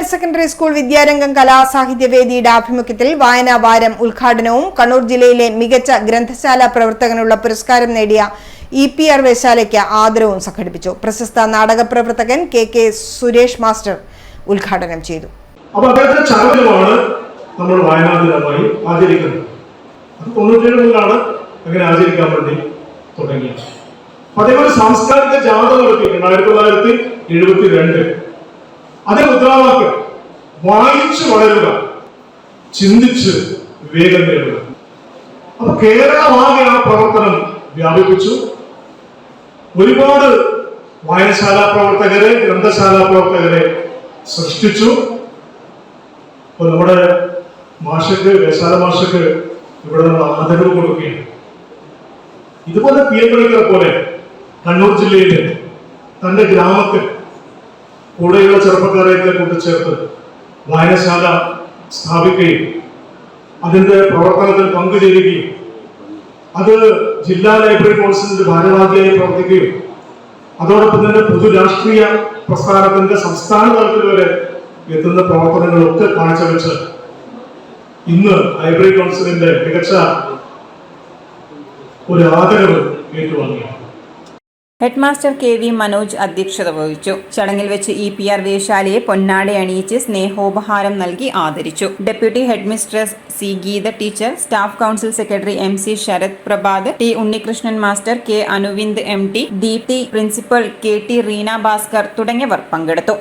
Higher secondary school വിദ്യാരംഗം കലാസാഹിത്യവേദിയുടെ ആഭിമുഖ്യത്തിൽ വായനാ വാരം ഉദ്ഘാടനവും കണ്ണൂർ ജില്ലയിലെ മികച്ച ഗ്രന്ഥശാല പ്രവർത്തകനുള്ള പുരസ്കാരം നേടിയ EPR വേശാലയ്ക്ക് ആദരവും സംഘടിപ്പിച്ചു. പ്രശസ്ത നാടക പ്രവർത്തകൻ കെ സുരേഷ് മാസ്റ്റർ ഉദ്ഘാടനം ചെയ്തു. നമ്മൾ വായനാ ദിനമായി ആചരിക്കുന്നത്. അത് 97-ലാണ് അങ്ങനെ ആചരിക്കാൻ വേണ്ടി തുടങ്ങിയത്. അതേപോലെ സാംസ്കാരിക ജാഥ നടത്തി 1972. അതേ മുദ്രാവാക്യം വായിച്ചു വളരുക, ചിന്തിച്ച് വിവേകം നേടുക. അപ്പൊ കേരളമാകെ ആ പ്രവർത്തനം വ്യാപിപ്പിച്ചു. ഒരുപാട് വായനശാല പ്രവർത്തകരെ, ഗ്രന്ഥശാല പ്രവർത്തകരെ സൃഷ്ടിച്ചു. അപ്പൊ നമ്മുടെ മാഷക്ക്, വേശാല മാഷക്ക് ഇവിടെ നമ്മൾ ആദരവ് കൊടുക്കുകയാണ്. ഇതുപോലെ PM പണിക്കരെ പോലെ കണ്ണൂർ ജില്ലയിലെ തന്റെ ഗ്രാമത്തിൽ കൂടെയുള്ള ചെറുപ്പക്കാരെയൊക്കെ കൂട്ടിച്ചേർത്ത് വായനശാല സ്ഥാപിക്കുകയും അതിന്റെ പ്രവർത്തനത്തിൽ പങ്കുചേരുകയും അത് ജില്ലാ ലൈബ്രറി കൗൺസിലിന്റെ ഭാരവാഹിയായി പ്രവർത്തിക്കുകയും അതോടൊപ്പം തന്നെ പൊതുരാഷ്ട്രീയ പ്രസ്ഥാനത്തിന്റെ സംസ്ഥാന തലത്തിൽ വരെ എത്തുന്ന പ്രവർത്തനങ്ങളൊക്കെ കാഴ്ചവെച്ച് ഇന്ന് ലൈബ്രറി കൗൺസിലിന്റെ മികച്ച ഒരു ആദരവ് ഏറ്റുവാങ്ങിയാണ്. ഹെഡ്മാസ്റ്റർ KV മനോജ് അധ്യക്ഷത വഹിച്ചു. ചടങ്ങിൽ വെച്ച് EPR വേശാലയെ പൊന്നാട അണിയിച്ച് സ്നേഹോപഹാരം നൽകി ആദരിച്ചു. Deputy headmistress C Geetha teacher, staff council secretary MC Sarath Prabhath, T Unnikrishnan master, K Anuvind MT, DT principal KT Reena Bhaskar തുടങ്ങിയവർ പങ്കെടുത്തു.